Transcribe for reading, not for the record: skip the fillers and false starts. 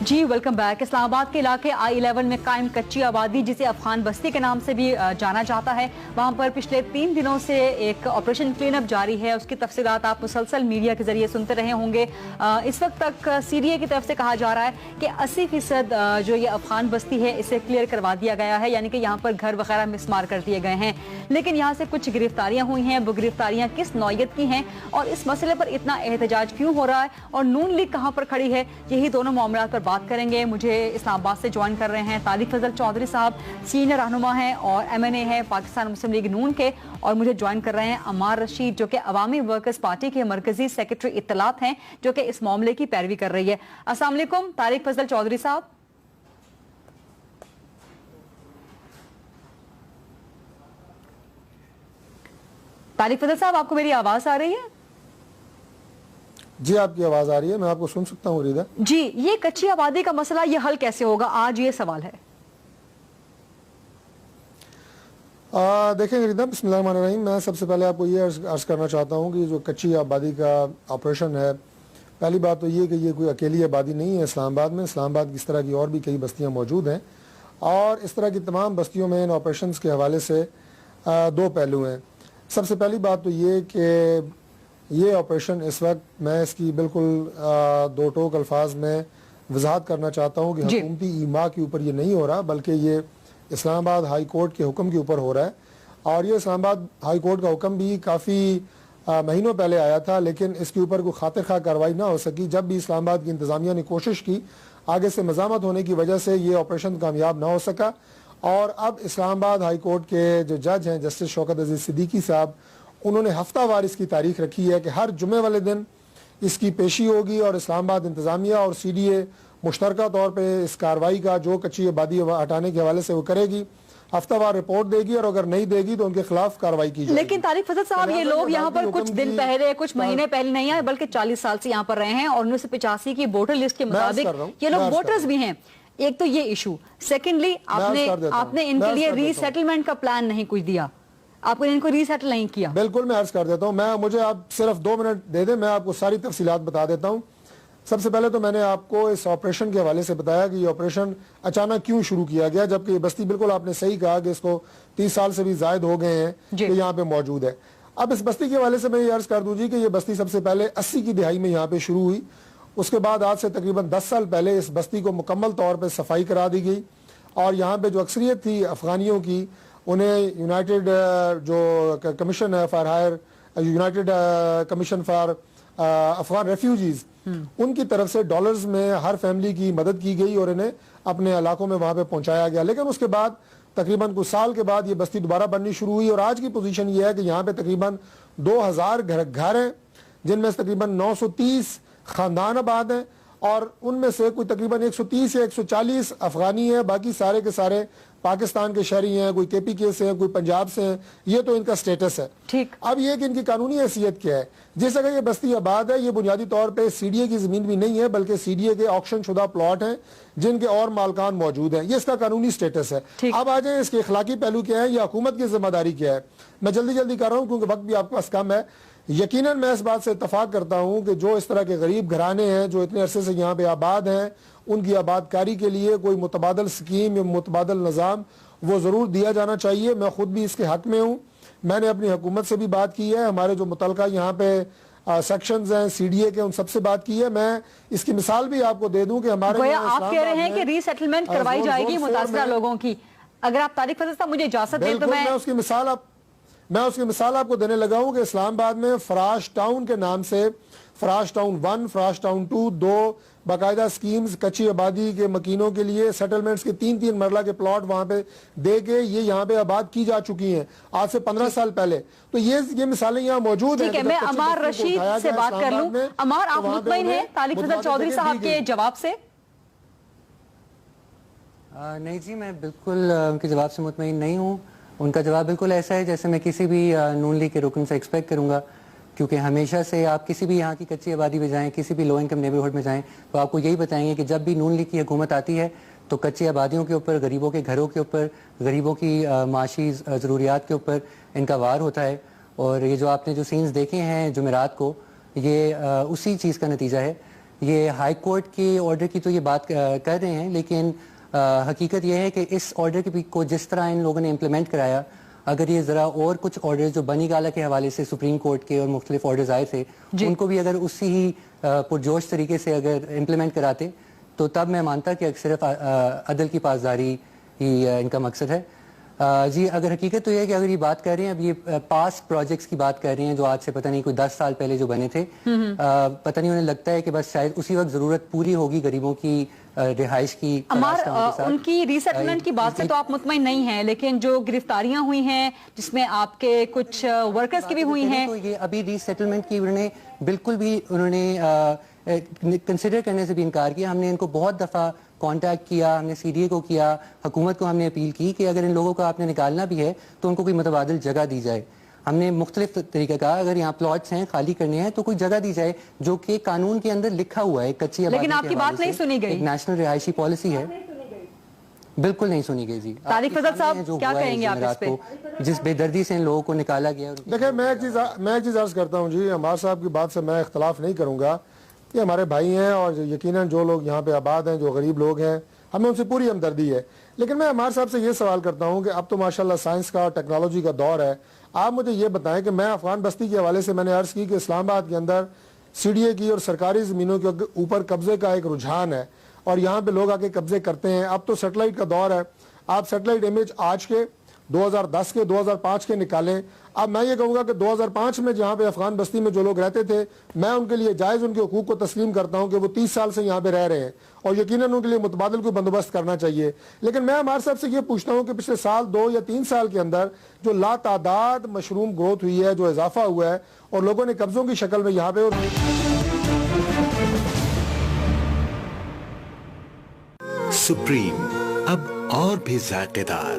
जी welcome back. Islamabad के इलाके I-11 में कायम कच्ची आबादी जिसे अफगान बस्ती के नाम से भी जाना जाता है, वहाँ पर पिछले 3 दिनों से एक ऑपरेशन क्लीन अप जारी है। उसकी तफसीलात आप मुसलसल मीडिया के जरिए सुनते रहे होंगे। इस वक्त तक CDA की तरफ से कहा जा रहा है कि 80% जो ये अफगान बस्ती है इसे क्लियर करवा दिया गया है, यानी कि यहाँ पर घर वगैरह मिसमार कर दिए गए हैं। लेकिन यहाँ से कुछ गिरफ्तारियाँ हुई हैं। वो गिरफ्तारियाँ किस नौयत की हैं और इस मसले पर इतना एहतजाज क्यों हो रहा है और नून लीग कहाँ पर खड़ी है, यही दोनों मामला पर बात करेंगे। मुझे इस्लामाबाद से ज्वाइन कर रहे हैं तारिक फजल चौधरी साहब, सीनियर रहनुमा हैं और MNA है पाकिस्तान मुस्लिम लीग नून के, और मुझे ज्वाइन कर रहे हैं अमार रशीद जो कि अवामी वर्कर्स पार्टी के मरकजी सेक्रेटरी इत्तलात हैं, जो कि इस मामले की पैरवी कर रही है। अस्सलाम वालेकुम तारिक फजल चौधरी साहब। तारिक फजल साहब, आपको मेरी आवाज आ रही है? जी आपकी आवाज आ रही है, मैं आपको सुन सकता हूँ रिदा जी। ये कच्ची आबादी का मसला ये हल कैसे होगा, आज ये सवाल है। देखें रिदा, बिस्मिल्लाहिर्रहमानिर्रहीम, मैं सबसे पहले आपको ये अर्ज करना चाहता हूँ कि जो कच्ची आबादी का ऑपरेशन है, पहली बात तो ये कि ये कोई अकेली आबादी नहीं है इस्लामाबाद में। इस्लामाबाद की इस तरह की और भी कई बस्तियाँ मौजूद हैं और इस तरह की तमाम बस्तियों में इन ऑपरेशन के हवाले से दो पहलू हैं। सबसे पहली बात तो ये कि ये ऑपरेशन इस वक्त मैं इसकी बिल्कुल दो टोक अल्फाज में वजाहत करना चाहता हूँ कि हुकूमती ईमा के ऊपर ये नहीं हो रहा, बल्कि ये इस्लामाबाद हाई कोर्ट के हुक्म के ऊपर हो रहा है। और ये इस्लामाबाद हाई कोर्ट का हुक्म भी काफ़ी महीनों पहले आया था, लेकिन इसके ऊपर कोई खातिर खा कार्रवाई ना हो सकी। जब भी इस्लामाबाद की इंतज़ामिया ने कोशिश की, आगे से मज़ामत होने की वजह से ये ऑपरेशन कामयाब ना हो सका। और अब इस्लामाबाद हाई कोर्ट के जो जज हैं जस्टिस शौकत अजीज़ सिद्दीकी साहब, उन्होंने हफ्तावार इसकी तारीख रखी है कि हर जुमे वाले दिन इसकी पेशी होगी और इस्लामाबाद इंतज़ामिया और CDA मुश्तरका तौर पे इस कार्रवाई का जो कच्ची आबादी हटाने के हवाले से वो करेगी, हफ्तावार रिपोर्ट देगी और अगर नहीं देगी तो उनके खिलाफ कार्रवाई की जाएगी। लेकिन तारिक फजल साहब, ये लोग यहाँ पर कुछ दिन पहले, कुछ महीने पहले नहीं आए, बल्कि 40 साल से यहाँ पर रहे हैं और 1985 की वोटर लिस्ट के मुताबिक ये लोग वोटर्स भी हैं। एक तो ये इशू, सेकेंडली आपने इनके लिए रीसेटलमेंट का प्लान नहीं कुछ दिया, आपने इनको रीसेटल नहीं किया। बिल्कुल, मैं अर्ज कर देता हूँ। मुझे आप सिर्फ 2 मिनट दे दें, मैं आपको सारी तफसीलात बता देता हूँ। सबसे पहले तो मैंने आपको इस ऑपरेशन के हवाले से बताया कि ये ऑपरेशन अचानक क्यों शुरू किया गया, जबकि ये बस्ती, बिल्कुल आपने सही कहा कि इसको 30 साल से भी जायद हो गए हैं कि यहाँ पे मौजूद है। अब इस बस्ती के हवाले से मैं ये अर्ज कर दूँ जी कि ये बस्ती सबसे पहले 80 की दिहाई में यहाँ पे शुरू हुई। उसके बाद आज से तकरीबन 10 साल पहले इस बस्ती को मुकम्मल तौर पर सफाई करा दी गई और यहाँ पे जो अक्सरियत थी अफगानियों की, उन्हें यूनाइटेड जो कमीशन है for higher, united commission for Afghan refugees, उनकी तरफ से डॉलर्स में हर फैमिली की मदद की गई और इन्हें अपने इलाकों में वहाँ पे पहुँचाया गया। लेकिन उसके बाद तकरीबन कुछ साल के बाद ये बस्ती दोबारा बननी शुरू हुई और आज की पोजीशन ये है कि यहाँ पे तकरीबन 2000 घर हैं, जिनमें से तकरीबन 930 ख़ानदान आबाद हैं और उनमें से कोई तकरीबन 130 या 140 अफगानी हैं, बाकी सारे के सारे पाकिस्तान के शहरी हैं, कोई KPK से हैं, कोई पंजाब से हैं। ये तो इनका स्टेटस है। ठीक। अब ये कि इनकी कानूनी हैसियत क्या है। जिस जगह ये बस्ती आबाद है, ये बुनियादी तौर पे CDA की ज़मीन भी नहीं है, बल्कि CDA के ऑक्शन शुदा प्लॉट हैं जिनके और मालकान मौजूद हैं। ये इसका कानूनी स्टेटस है। अब आ जाए इसके अखलाकी पहलू क्या है या हुकूमत की जिम्मेदारी क्या है। मैं जल्दी जल्दी कर रहा हूँ क्योंकि वक्त भी आपके पास कम है। यकीनन मैं इस बात से इत्तफाक करता हूँ कि जो इस तरह के गरीब घराने हैं जो इतने अरसे से यहाँ पे आबाद हैं, उनकी आबादकारी के लिए कोई मुतबादल स्कीम या मुतबादल निज़ाम वो ज़रूर दिया जाना चाहिए। मैं खुद भी इसके हक में हूँ। मैंने अपनी हुकूमत से भी बात की है, हमारे जो मुतलका यहाँ पे सेक्शंस हैं CDA के, उन सबसे बात की है। मैं इसकी मिसाल भी आपको दे दूं कि हमारे आप कह रहे हैं कि रीसेटलमेंट करवाई जाएगी मुतासरा लोगों की। अगर आप तारिक फजल साहब मुझे इजाजत दें तो मैं उसकी मिसाल आपको देने लगा हूं कि इस्लामाबाद में फराश टाउन के नाम से फराश टाउन 1, फराश टाउन 2, 2 बाकायदा स्कीम्स कच्ची आबादी के मकीनों के लिए सेटलमेंट्स के 3-3 मरला के प्लॉट वहां पे दे के ये यहाँ पे आबाद की जा चुकी हैं आज से 15 साल पहले। तो ये मिसालें यहाँ मौजूद हैं। ठीक है, मैं अमार रशीद से बात कर लूं। अमार, आप मुतमईन हैं तारिक फजल चौधरी साहब के जवाब से? नहीं जी, मैं बिल्कुल उनके जवाब से मुतमईन नहीं हूँ। उनका जवाब बिल्कुल ऐसा है जैसे मैं किसी भी नून लीग के रुकन से एक्सपेक्ट करूँगा, क्योंकि हमेशा से आप किसी भी यहाँ की कच्ची आबादी में जाएं, किसी भी लो इनकम नेबरहुड में जाएं, तो आपको यही बताएंगे कि जब भी नून लीग की हुकूमत आती है तो कच्ची आबादियों के ऊपर, गरीबों के घरों के ऊपर, गरीबों की माशी ज़रूरियात के ऊपर इनका वार होता है। और ये जो आपने जो सीन्स देखे हैं जुमेरात को, ये उसी चीज़ का नतीजा है یہ ہائی کورٹ کے آرڈر کی تو یہ بات کر رہے ہیں، لیکن حقیقت یہ ہے کہ اس آرڈر کو جس طرح ان لوگوں نے امپلیمنٹ کرایا، اگر یہ ذرا اور کچھ آرڈر جو بنی گالا کے حوالے سے سپریم کورٹ کے اور مختلف آرڈرز آئے تھے ان کو بھی اگر اسی ہی پرجوش طریقے سے اگر امپلیمنٹ کراتے تو تب میں مانتا کہ صرف عدل کی پاسداری ہی ان کا مقصد ہے۔ جی اگر حقیقت تو یہ ہے کہ اگر یہ بات کر رہے ہیں، اب یہ پاسٹ پروجیکٹس کی بات کر رہے ہیں جو آج سے پتہ نہیں کوئی 10 سال پہلے جو بنے تھے، پتہ نہیں انہیں لگتا ہے کہ بس شاید اسی وقت ضرورت پوری ہوگی غریبوں کی رہائش کی۔ عمار، ان کی ری سیٹلمنٹ کی بات سے تو آپ مطمئن نہیں ہیں، لیکن جو گرفتاریاں ہوئی ہیں جس میں آپ کے کچھ ورکرز کی بھی ہوئی ہیں، تو یہ ابھی ری سیٹلمنٹ کی انہوں نے بالکل بھی کنسیڈر کرنے سے بھی انکار کیا۔ ہم نے ان کو بہت دفعہ کانٹیکٹ کیا، ہم نے سی ڈی اے کو کیا، حکومت کو ہم نے اپیل کی کہ اگر ان لوگوں کو آپ نے نکالنا بھی ہے تو ان کو کوئی متبادل جگہ دی جائے۔ ہم نے مختلف طریقہ کہا اگر یہاں پلاٹس ہیں خالی کرنے ہیں تو کوئی جگہ دی جائے، جو کہ قانون کے اندر لکھا ہوا ہے کچی آبادی، لیکن آپ کی بات نہیں سنی گئی، ایک نیشنل رہائشی پالیسی ہے، بالکل نہیں سنی گئی۔ جی طارق فضل صاحب کیا کہیں گے آپ اس پہ؟ جس بے دردی سے ان لوگوں کو نکالا گیا۔ دیکھیں میں ایک چیز عرض کرتا ہوں جی، عمار صاحب کی بات سے میں اختلاف نہیں کروں گا، یہ ہمارے بھائی ہیں اور یقیناً جو لوگ یہاں پہ آباد ہیں، جو غریب لوگ ہیں، ہمیں ان سے پوری ہمدردی ہے، لیکن میں عمار صاحب سے یہ سوال کرتا ہوں کہ اب تو ماشاءاللہ سائنس کا اور ٹیکنالوجی کا دور ہے، آپ مجھے یہ بتائیں کہ میں افغان بستی کے حوالے سے میں نے عرض کی کہ اسلام آباد کے اندر سی ڈی اے کی اور سرکاری زمینوں کے اوپر قبضے کا ایک رجحان ہے اور یہاں پہ لوگ آ کے قبضے کرتے ہیں۔ اب تو سیٹلائٹ کا دور ہے، آپ سیٹلائٹ امیج آج کے 2010 کے 2005 کے نکالیں۔ اب میں یہ کہوں گا کہ 2005 میں جہاں پہ افغان بستی میں جو لوگ رہتے تھے، میں ان کے لیے جائز ان کے حقوق کو تسلیم کرتا ہوں کہ وہ 30 سال سے یہاں پہ رہ رہے ہیں اور یقیناً ان کے لیے متبادل کو بندوبست کرنا چاہیے، لیکن میں عمار صاحب سے یہ پوچھتا ہوں کہ پچھلے سال 2 یا 3 سال کے اندر جو لاتعداد مشروم گروتھ ہوئی ہے، جو اضافہ ہوا ہے اور لوگوں نے قبضوں کی شکل میں یہاں پہ سپریم اب اور بھی ذائقے دار